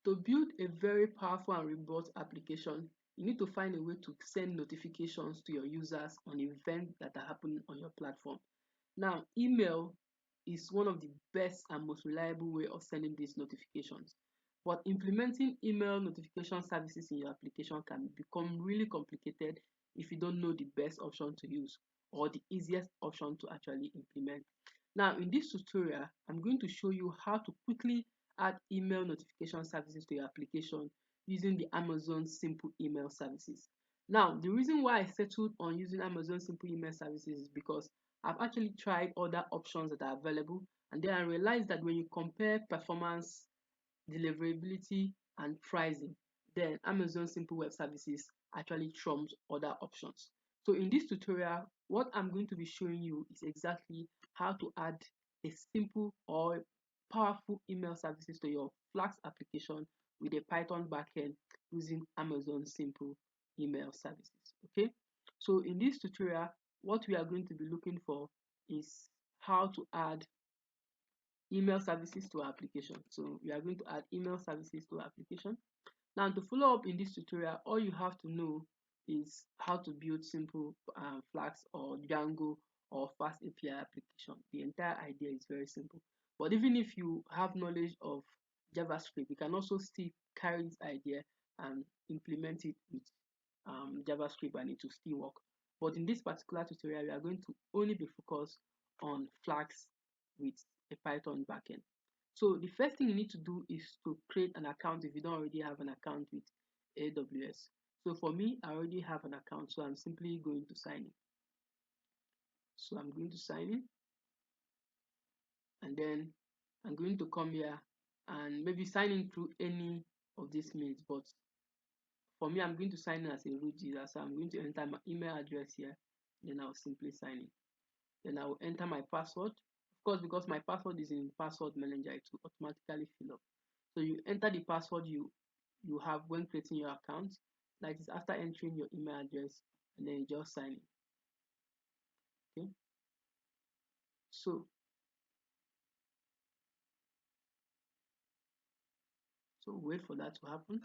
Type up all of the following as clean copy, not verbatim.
To build a very powerful and robust application, you need to find a way to send notifications to your users on events that are happening on your platform. Now, email is one of the best and most reliable way of sending these notifications. But implementing email notification services in your application can become really complicated if you don't know the best option to use or the easiest option to actually implement. Now, in this tutorial, I'm going to show you how to quickly add email notification services to your application using the Amazon Simple Email Services. Now, the reason why I settled on using Amazon Simple Email Services is because I've actually tried other options that are available, and then I realized that when you compare performance, deliverability, and pricing, then Amazon Simple Web Services actually trumps other options. So in this tutorial, what I'm going to be showing you is exactly how to add a simple or powerful email services to your Flask application with a Python backend using Amazon Simple Email Services. Okay, so in this tutorial, what we are going to be looking for is how to add email services to our application. So we are going to add email services to our application. Now, to follow up in this tutorial, all you have to know is how to build simple Flask or Django or Fast API application. The entire idea is very simple. But even if you have knowledge of JavaScript, you can also still carry this idea and implement it with JavaScript, and it will still work. But in this particular tutorial, we are going to only be focused on Flask with a Python backend. So the first thing you need to do is to create an account if you don't already have an account with AWS. So for me, I already have an account, so I'm simply going to sign in. So I'm going to sign in, and then I'm going to come here and maybe sign in through any of these means. But for me, I'm going to sign in as a root user, so I'm going to enter my email address here. Then I'll simply sign in. Then I will enter my password. Of course, because my password is in password manager, it will automatically fill up. So you enter the password you have when creating your account, like this after entering your email address, and then you just sign in. Okay, so wait for that to happen.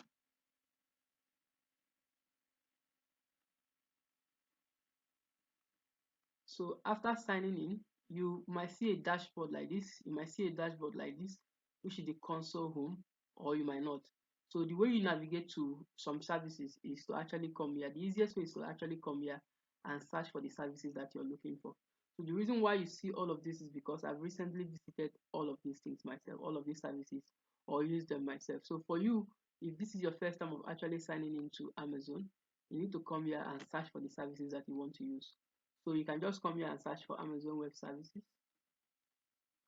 So after signing in, you might see a dashboard like this. You might see a dashboard like this, which is the console home, or you might not. So the way you navigate to some services is to actually come here. The easiest way is to actually come here and search for the services that you're looking for. So the reason why you see all of this is because I've recently visited all of these things myself, all of these services, or used them myself. So for you, if this is your first time of actually signing into Amazon, you need to come here and search for the services that you want to use. So you can just come here and search for Amazon Web Services,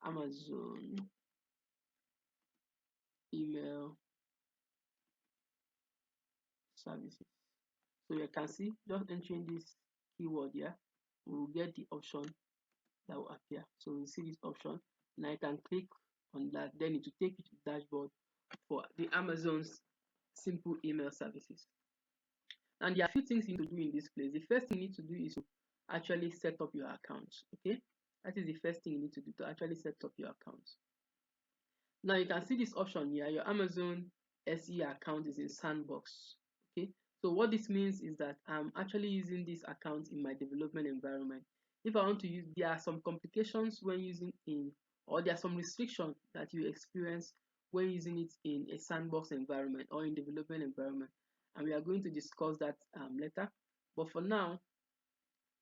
Amazon Email Services. So you can see just entering this keyword here, we will get the option that will appear. So we see this option. Now you can click on that, then it will take you to the dashboard for the Amazon's simple email services. And there are a few things you need to do in this place. The first thing you need to do is to actually set up your account. Okay, that is the first thing you need to do, to actually set up your account. Now you can see this option here, your Amazon SE account is in sandbox. Okay, so what this means is that I'm actually using this account in my development environment. If I want to use, there are some complications when using in, or there are some restrictions that you experience when using it in a sandbox environment or in development environment, and we are going to discuss that later. But for now,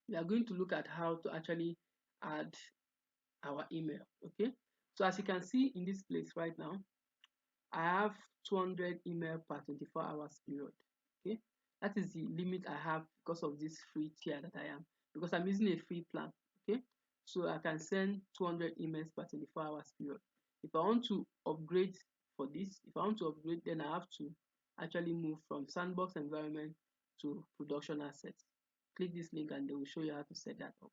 we are going to look at how to actually add our email. Okay, so as you can see in this place right now, I have 200 email per 24 hours period. Okay, that is the limit I have because of this free tier that I am, because I'm using a free plan. Okay, so I can send 200 emails per 24 hours period. If I want to upgrade for this, if I want to upgrade, then I have to actually move from sandbox environment to production assets. Click this link and they will show you how to set that up.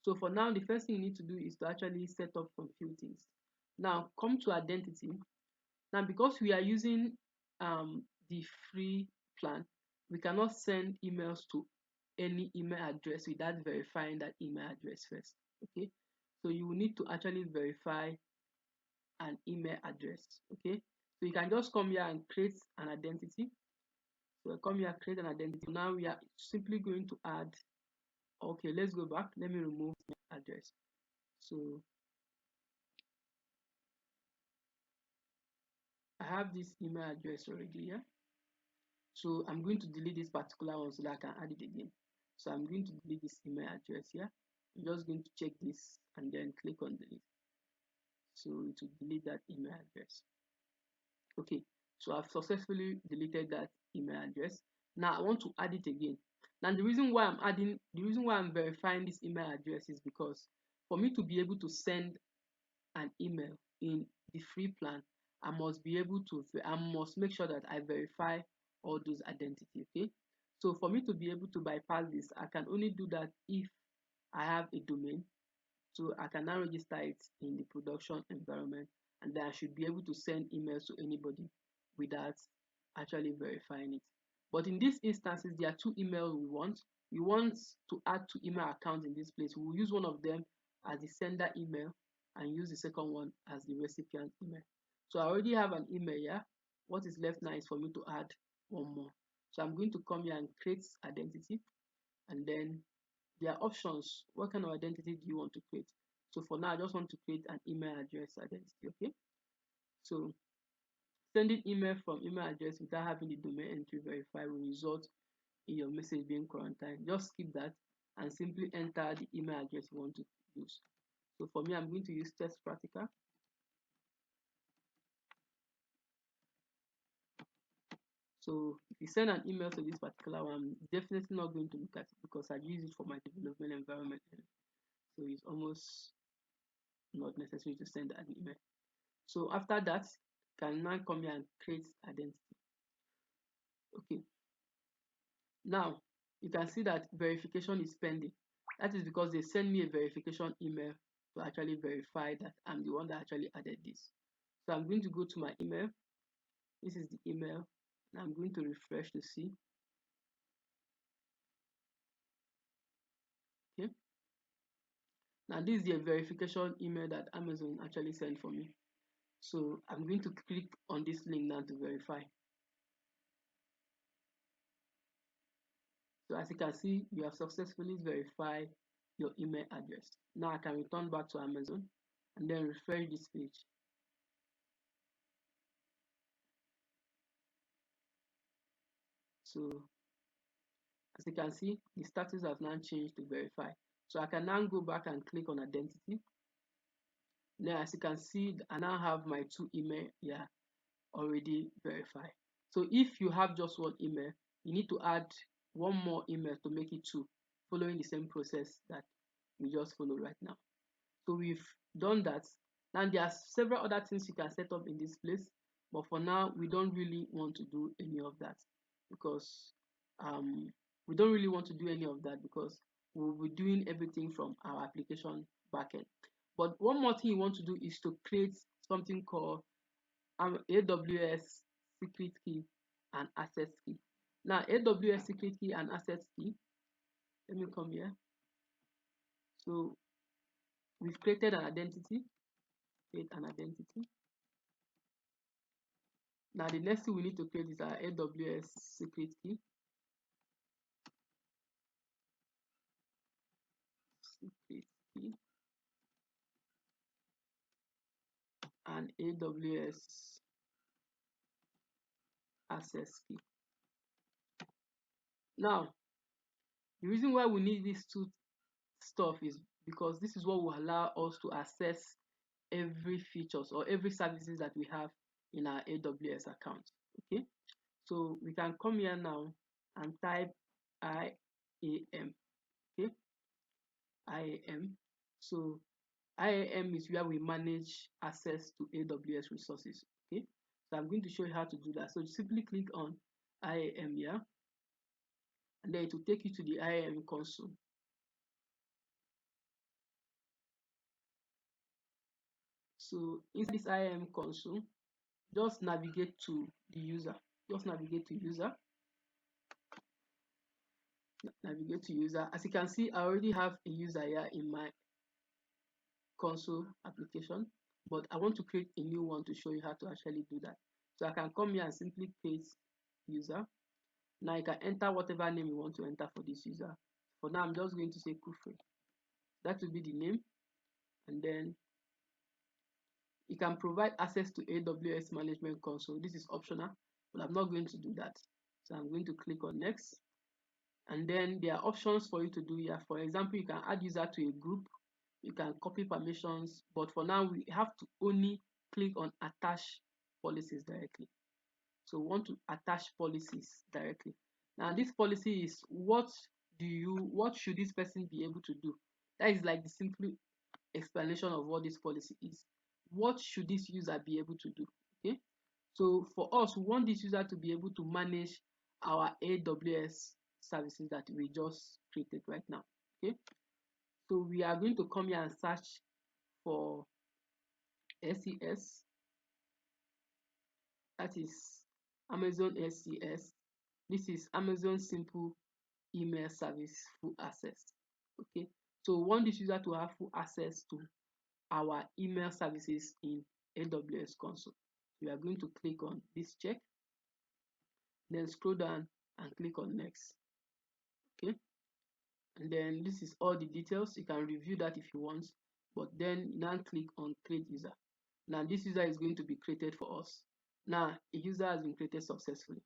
So for now, the first thing you need to do is to actually set up some few things. Now come to identity. Now, because we are using the free plan, we cannot send emails to any email address without verifying that email address first. Okay, so you will need to actually verify an email address. Okay, So you can just come here and create an identity. So come here, create an identity. Now we are simply going to add, okay, let's go back. Let me remove the address. So I have this email address already here. So I'm going to delete this particular one so that I can add it again. So I'm going to delete this email address here. I'm just going to check this and then click on delete. So it will delete that email address. Okay, so I've successfully deleted that email address. Now I want to add it again. Now the reason why I'm verifying this email address is because for me to be able to send an email in the free plan, I must make sure that I verify all those identities. Okay, so for me to be able to bypass this, I can only do that if I have a domain. So I can now register it in the production environment, and then I should be able to send emails to anybody without actually verifying it. But in these instances, there are two emails we want. We want to add two email accounts in this place. We will use one of them as the sender email and use the second one as the recipient email. So I already have an email here. What is left now is for me to add one more. So I'm going to come here and create identity, and then there are options. What kind of identity do you want to create? So for now, I just want to create an email address identity. Okay, so sending email from email address without having the domain entry verified will result in your message being quarantined. Just skip that and simply enter the email address you want to use. So for me, I'm going to use test practical. So if you send an email to this particular one, I'm definitely not going to look at it because I use it for my development environment. So it's almost not necessary to send an email. So after that, can now come here and create identity. Okay, now you can see that verification is pending. That is because they send me a verification email to actually verify that I'm the one that actually added this. So I'm going to go to my email. This is the email, and I'm going to refresh to see. Okay, now this is the verification email that Amazon actually sent for me. So I'm going to click on this link now to verify. So as you can see, you have successfully verified your email address. Now I can return back to Amazon and then refresh this page. So as you can see, the status has now changed to verify. So I can now go back and click on identity. Now as you can see, I now have my two email here already verified. So if you have just one email, you need to add one more email to make it two, following the same process that we just followed right now. So we've done that. Now there are several other things you can set up in this place, but for now we don't really want to do any of that because we don't really want to do any of that because we'll be doing everything from our application backend. But one more thing you want to do is to create something called AWS secret key and access key. Now AWS secret key and access key, let me come here. So we've created an identity. Create an identity. Now the next thing we need to create is our AWS secret key. Secret key and AWS access key. Now the reason why we need these two stuff is because this is what will allow us to access every features or every services that we have in our AWS account. Okay, so we can come here now and type IAM. Okay, IAM. So IAM is where we manage access to AWS resources. Okay, so I'm going to show you how to do that. So simply click on IAM here, and then it will take you to the IAM console. So inside this IAM console, just navigate to the user. Just navigate to user. Navigate to user. As you can see, I already have a user here in my console application, but I want to create a new one to show you how to actually do that. So I can come here and simply create user. Now you can enter whatever name you want to enter for this user. For now, I'm just going to say Kufri. That will be the name. And then you can provide access to AWS Management Console. This is optional, but I'm not going to do that. So I'm going to click on next. And then there are options for you to do here. For example, you can add user to a group. You can copy permissions, but for now we have to only click on attach policies directly. So we want to attach policies directly. Now this policy is what should this person be able to do? That is like the simple explanation of what this policy is. What should this user be able to do? Okay. So for us, we want this user to be able to manage our AWS services that we just created right now. Okay. So we are going to come here and search for SES. That is Amazon SES. This is Amazon Simple Email Service Full Access. Okay. So we want this user to have full access to our email services in AWS console. We are going to click on this check, then scroll down and click on next. Okay, and then this is all the details. You can review that if you want, but then now click on create user. Now this user is going to be created for us. Now a user has been created successfully,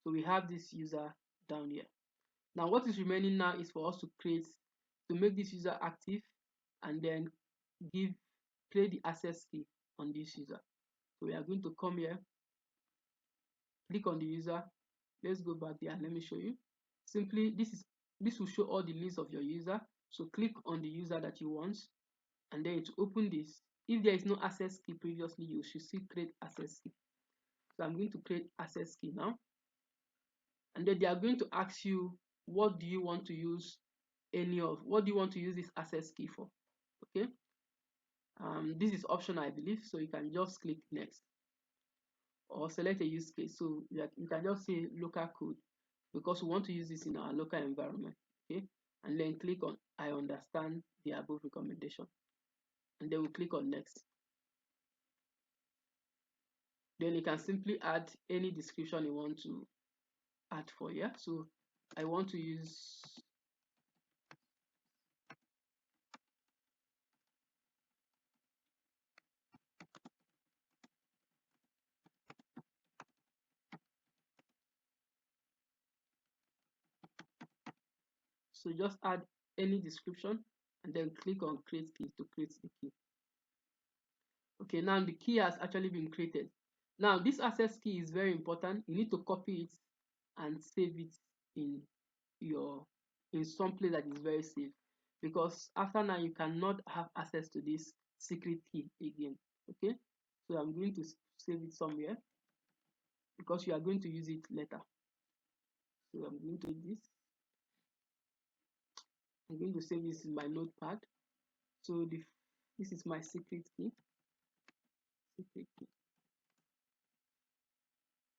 so we have this user down here. Now what is remaining now is for us to make this user active and then create the access key on this user. So we are going to come here, click on the user. Let's go back there and let me show you. Simply, this will show all the list of your user. So click on the user that you want, and then to open this. If there is no access key previously, you should see create access key. So I'm going to create access key now, and then they are going to ask you what do you want to use what do you want to use this access key for. Okay, this is optional, I believe, so you can just click next or select a use case. So you can just say local code because we want to use this in our local environment. Okay, and then click on I understand the above recommendation, and then we click on next. Then you can simply add any description you want to add for here. So I want to use so just add any description and then click on create key to create the key. Okay, now the key has actually been created. Now this access key is very important. You need to copy it and save it in some place that is very safe, because after now you cannot have access to this secret key again. Okay, so I'm going to save it somewhere because you are going to use it later. So I'm going to do this. I'm going to save this in my notepad. So this is my secret key,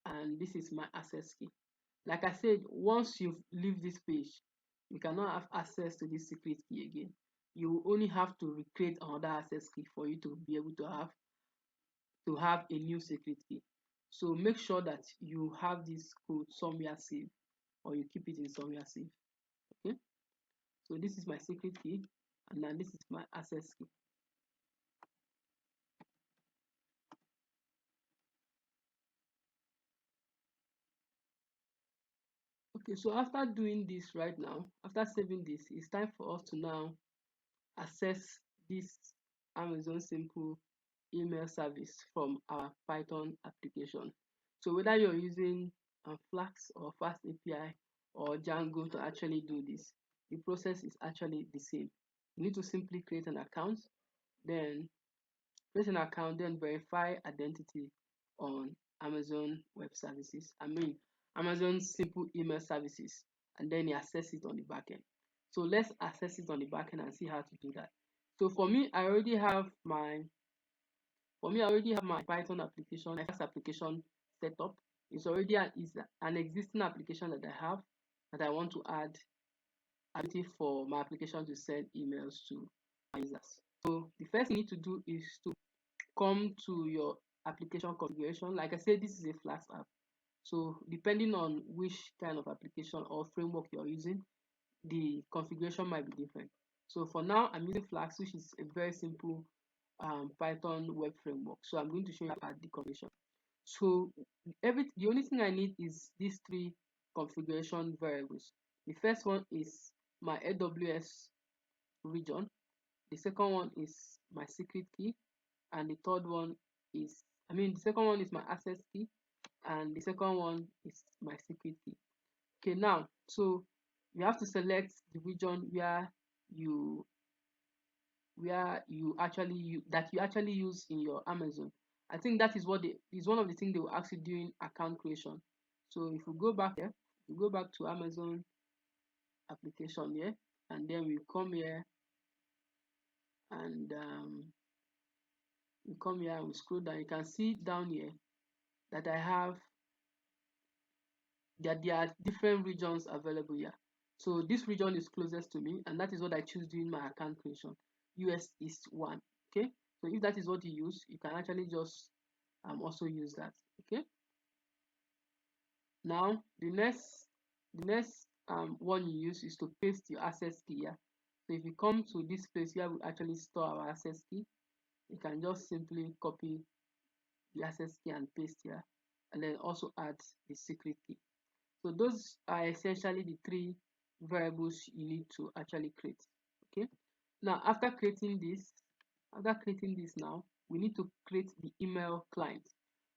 and this is my access key. Like I said, once you leave this page, you cannot have access to this secret key again. You will only have to recreate another access key for you to be able to have a new secret key. So make sure that you have this code somewhere safe, or you keep it in somewhere safe. Okay, so this is my secret key, and then this is my access key. Okay, so after doing this right now, after saving this, it's time for us to now access this Amazon Simple email service from our Python application. So whether you're using Flask or Fast API or Django to actually do this, the process is actually the same. You need to simply create an account, then verify identity on Amazon Web Services. Amazon Simple Email Services, and then you access it on the backend. So let's access it on the backend and see how to do that. So for me, I already have my Python application, my first application set up. It's already an existing application that I have that I want to add ability for my application to send emails to my users. So the first thing you need to do is to come to your application configuration. Like I said, this is a Flask app. So depending on which kind of application or framework you're using, the configuration might be different. So for now, I'm using Flask, which is a very simple Python web framework. So I'm going to show you how to add the configuration. So the only thing I need is these three configuration variables. The first one is my AWS region. The second one is my secret key, and the third one is, the second one is my access key, and the second one is my secret key. Okay, now, so you have to select the region you that you actually use in your Amazon. I think that is one of the things they will ask you during account creation. So if we go back here, we go back to Amazon application here, and then we come here, and we scroll down. You can see down here that there are different regions available here. So this region is closest to me, and that is what I choose during my account creation. US is one. Okay, so if that is what you use, you can actually just also use that. Okay, now the next one you use is to paste your access key here. So if you come to this place where we actually store our access key, you can just simply copy the access key and paste here, and then also add the secret key. So those are essentially the three variables you need to actually create. Okay, now after creating this now, we need to create the email client.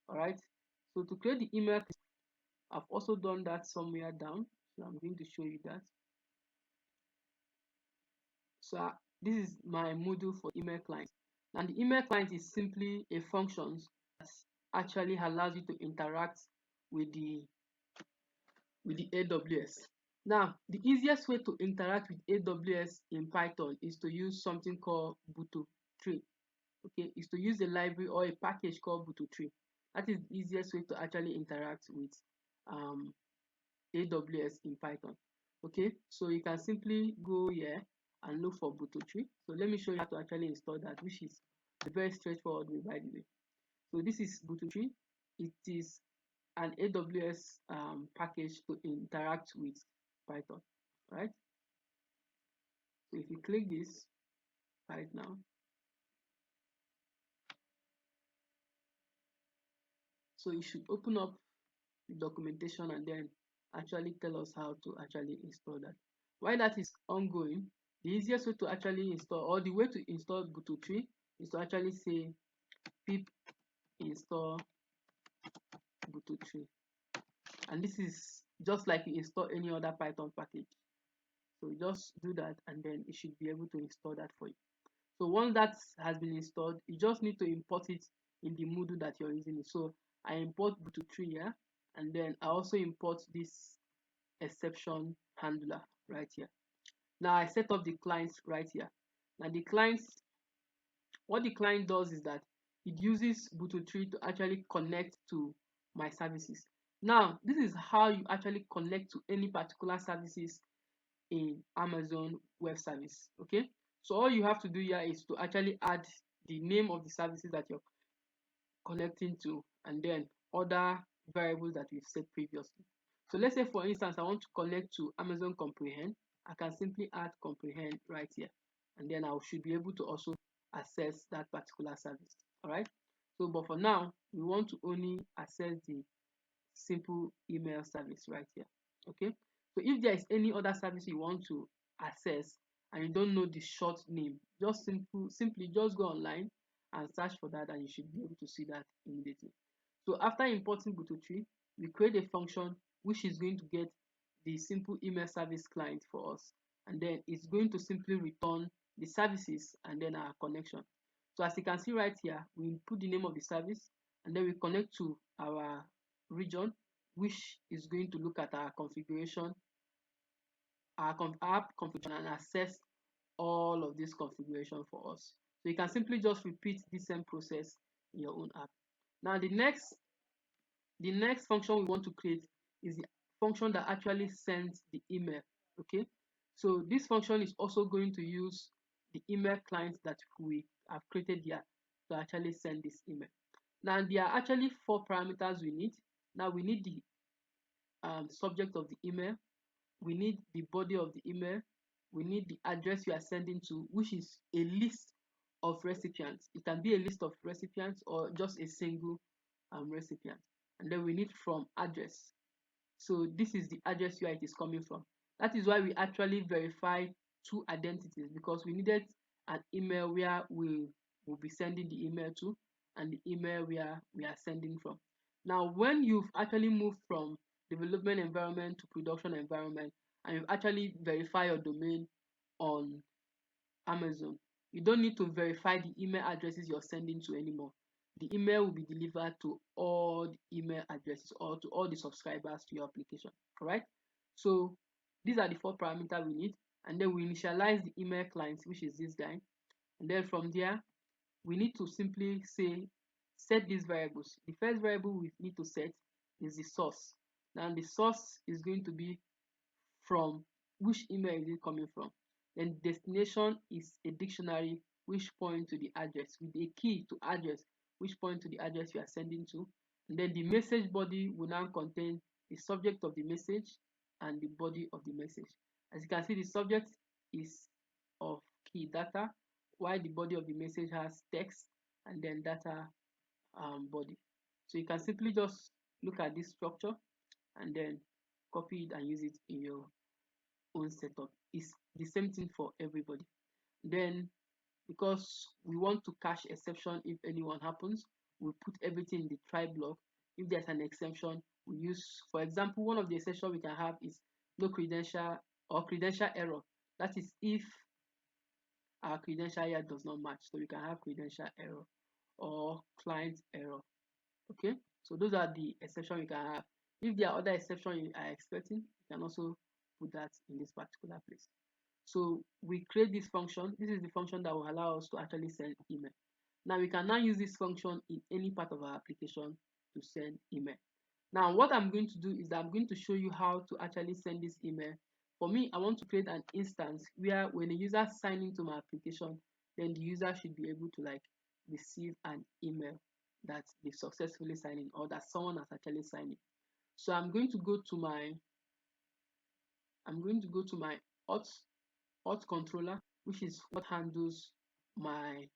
All right, so to create the email, I've also done that somewhere down, so I'm going to show you that. So this is my module for email client, and the email client is simply a function that actually allows you to interact with the AWS. Now, the easiest way to interact with AWS in Python is to use something called Buto3. Okay, is to use a library or a package called Buto3. That is the easiest way to actually interact with um, AWS in Python. Okay, so you can simply go here and look for Buto3. So let me show you how to actually install that, which is a very straightforward way, by the way. So this is Buto3. It is an AWS package to interact with Python, right? So if you click this right now, so it should open up the documentation and then actually tell us how to actually install that. While that is ongoing, the easiest way to actually install, or the way to install Buto3, is to actually say pip install Buto3, and this is just like you install any other Python package. So you just do that, and then it should be able to install that for you. So once that has been installed, you just need to import it in the module that you're using. So I import Buto3 here, and then I also import this exception handler right here. Now I set up the client right here. Now what the client does is that it uses Buto3 to actually connect to my services. Now this is how you actually connect to any particular services in Amazon Web Service. Okay, so all you have to do here is to actually add the name of the services that you're connecting to, and then other variables that we've set previously. So let's say, for instance, I want to connect to Amazon Comprehend. I can simply add Comprehend right here, and then I should be able to also access that particular service. All right, so but for now we want to only access the simple email service right here. Okay, so if there is any other service you want to access and you don't know the short name, just simply just go online and search for that, and you should be able to see that immediately. So after importing Buto3, we create a function which is going to get the simple email service client for us, and then it's going to simply return the services and then our connection. So as you can see right here, we put the name of the service, and then we connect to our region, which is going to look at our configuration, our app configuration, and access all of this configuration for us. So you can simply just repeat the same process in your own app. Now the next function we want to create is the function that actually sends the email. Okay, so this function is also going to use the email client that we have created here to actually send this email. Now there are actually 4 parameters we need. Now we need the subject of the email, we need the body of the email, we need the address you are sending to, which is a list of recipients. It can be a list of recipients or just a single recipient. And then we need from address. So this is the address where it is coming from. That is why we actually verify 2 identities, because we needed an email where we will be sending the email to and the email where we are sending from. Now, when you've actually moved from development environment to production environment and you've actually verified your domain on Amazon, you don't need to verify the email addresses you're sending to anymore. The email will be delivered to all the email addresses or to all the subscribers to your application. All right. So these are the 4 parameters we need, and then we initialize the email client, which is this guy, and then from there we need to simply say set these variables. The first variable we need to set is the source. Now the source is going to be from which email is it coming from. Then destination is a dictionary which point to the address with a key to address which point to the address you are sending to. And then the message body will now contain the subject of the message and the body of the message. As you can see, the subject is of key data, while the body of the message has text and then data body. So you can simply just look at this structure and then copy it and use it in your own setup. It's the same thing for everybody. Then, because we want to catch exception if anyone happens, we put everything in the try block. If there's an exception, we use, for example, one of the exceptions we can have is no credential or credential error. That is if our credential here does not match. So we can have credential error or client error. Okay, so those are the exceptions you can have. If there are other exceptions you are expecting, you can also put that in this particular place. So we create this function. This is the function that will allow us to actually send email. Now we can now use this function in any part of our application to send email. Now what I'm going to do is that I'm going to show you how to actually send this email. For me, I want to create an instance where when a user signs into my application, then the user should be able to like receive an email that they successfully signed in or that someone has actually signed in. So I'm going to go to my auth controller, which is what handles my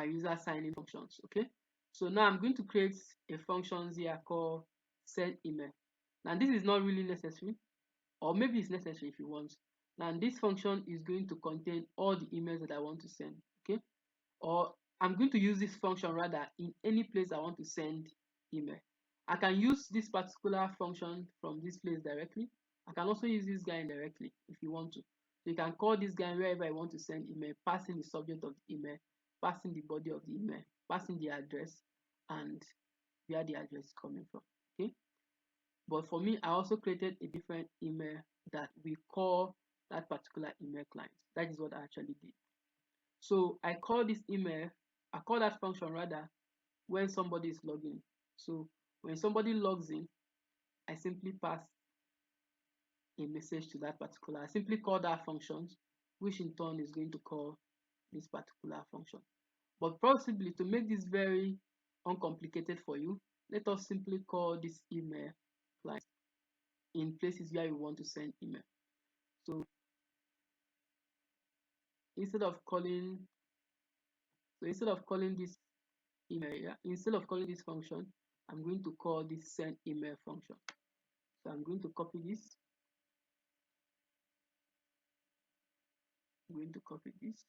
user sign-in functions. Okay, so now I'm going to create a function here called send email. Now this is not really necessary, or maybe it's necessary if you want. Now this function is going to contain all the emails that I want to send. Okay, or I'm going to use this function rather in any place I want to send email. I can use this particular function from this place directly. I can also use this guy indirectly if you want to. So you can call this guy wherever I want to send email, passing the subject of the email, passing the body of the email, passing the address, and where the address is coming from. Okay. But for me, I also created a different email that we call that particular email client. That is what I actually did. So I call that function rather when somebody is logging. So when somebody logs in, I simply pass a message to that particular. I simply call that function, which in turn is going to call this particular function. But possibly to make this very uncomplicated for you, let us simply call this email client in places where you want to send email. So instead of calling this email, instead of calling this function, I'm going to call this send email function. So I'm going to copy this. I'm going to copy this.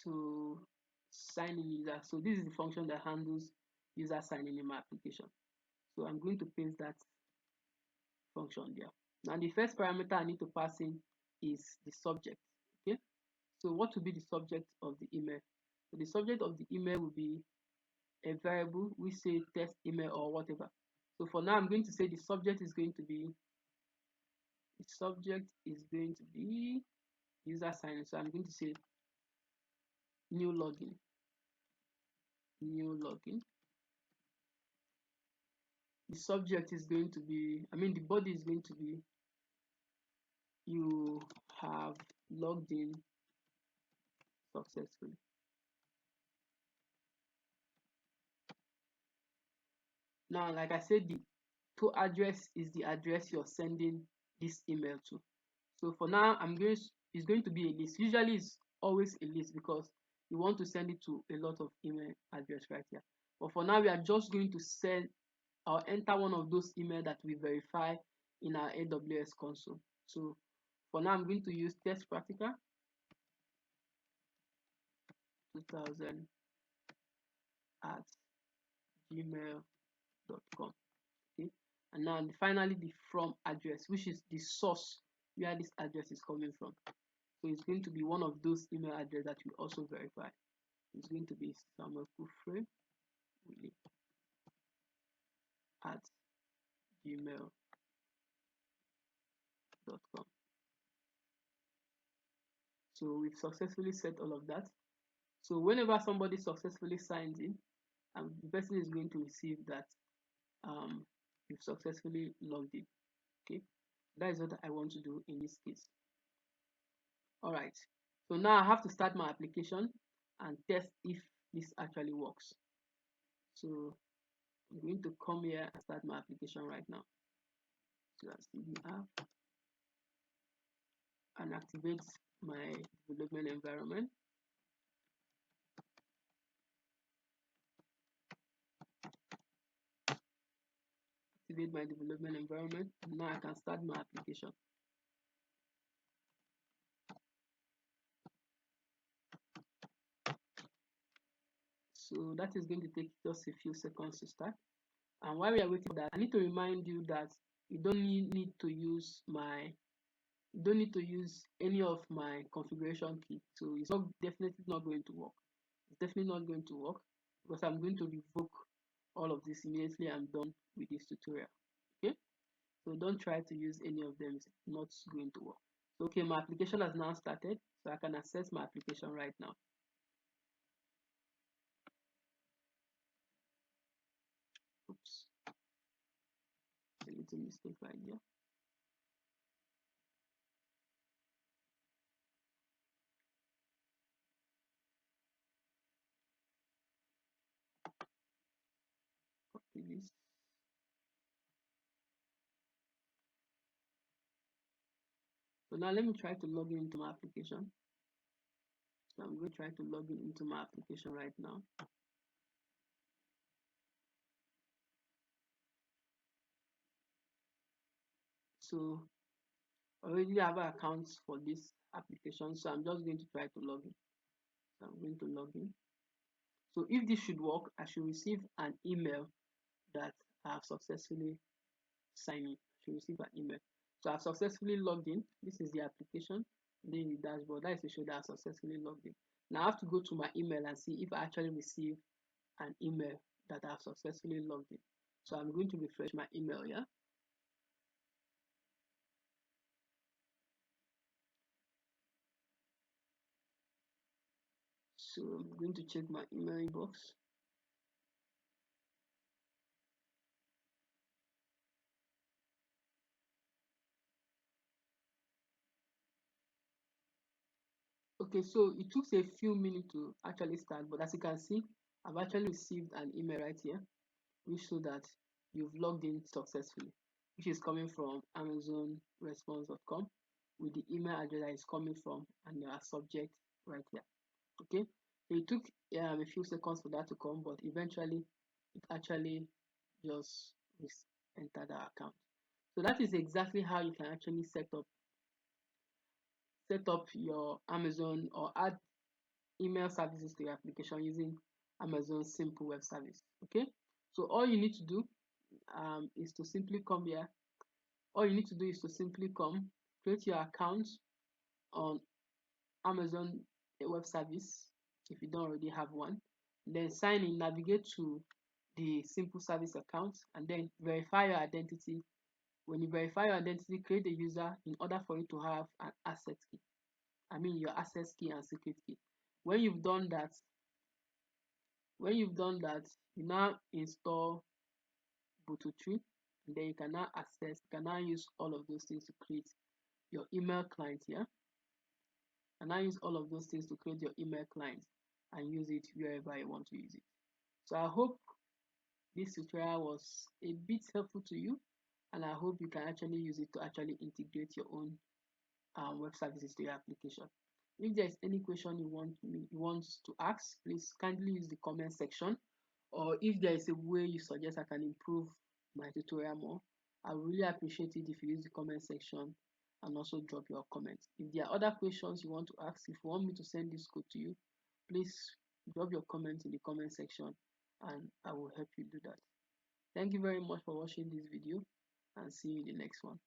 So sign in user. So this is the function that handles user signing in my application. So I'm going to paste that function there. Now the first parameter I need to pass in is the subject. Okay. So what will be the subject of the email? So the subject of the email will be a variable, we say test email or whatever. So for now, I'm going to say the subject is going to be user sign in. So I'm going to say new login. The subject is going to be, the body is going to be you have logged in successfully. Now, like I said, the to address is the address you're sending this email to. So for now, it's going to be a list. Usually it's always a list because you want to send it to a lot of email address right here. But for now, we are just going to send or enter one of those email that we verify in our AWS console. So for now, I'm going to use test practical 2000 at gmail.com. Okay, and now finally the from address, which is the source where this address is coming from. So it's going to be one of those email address that we also verify. It's going to be Samuel Kufre Willie at gmail.com. So we've successfully set all of that. So whenever somebody successfully signs in, the person is going to receive that you've successfully logged in. Okay, that is what I want to do in this case. All right, so now I have to start my application and test if this actually works. So I'm going to come here and start my application right now. So I see the app and activate my development environment. Activate my development environment, and now I can start my application. So that is going to take just a few seconds to start. And while we are waiting for that, I need to remind you that you don't need to use any of my configuration key. So it's definitely not going to work. It's definitely not going to work because I'm going to revoke all of this immediately I'm done with this tutorial. Okay, so don't try to use any of them. It's not going to work. So okay, my application has now started, so I can access my application right now. Oops, a little mistake right here. Copy this. So now let me try to log in into my application. So I'm going to try to log in into my application right now. So already have accounts for this application, so I'm just going to try to log in. So I'm going to log in. So if this should work, I should receive an email that I have successfully signed in. I should receive an email. So I've successfully logged in. This is the application. Then the dashboard. That is to show that I've successfully logged in. Now I have to go to my email and see if I actually receive an email that I've successfully logged in. So I'm going to refresh my email here. So I'm going to check my email inbox. Okay, so it took a few minutes to actually start, but as you can see, I've actually received an email right here, which shows that you've logged in successfully, which is coming from amazonresponse.com with the email address that is coming from and your subject right here. Okay, so it took a few seconds for that to come, but eventually it actually just entered our account. So that is exactly how you can actually set up your Amazon or add email services to your application using Amazon Simple Web Service. Okay, so all you need to do is to simply come here. All you need to do is to simply come, create your account on Amazon Web Service if you don't already have one. Then sign in, navigate to the Simple Service account, and then verify your identity. When you verify your identity, create a user in order for you to have an access key. I mean your access key and secret key. When you've done that, you now install Ubuntu 3, and then you can now use all of those things to create your email client here. and now use all of those things to create your email client and use it wherever you want to use it. So I hope this tutorial was a bit helpful to you, and I hope you can actually use it to actually integrate your own web services to your application. If there's any question you want to ask, please kindly use the comment section, or if there is a way you suggest I can improve my tutorial more, I would really appreciate it if you use the comment section and also drop your comments. If there are other questions you want to ask, if you want me to send this code to you, please drop your comments in the comment section and I will help you do that. Thank you very much for watching this video, and see you in the next one.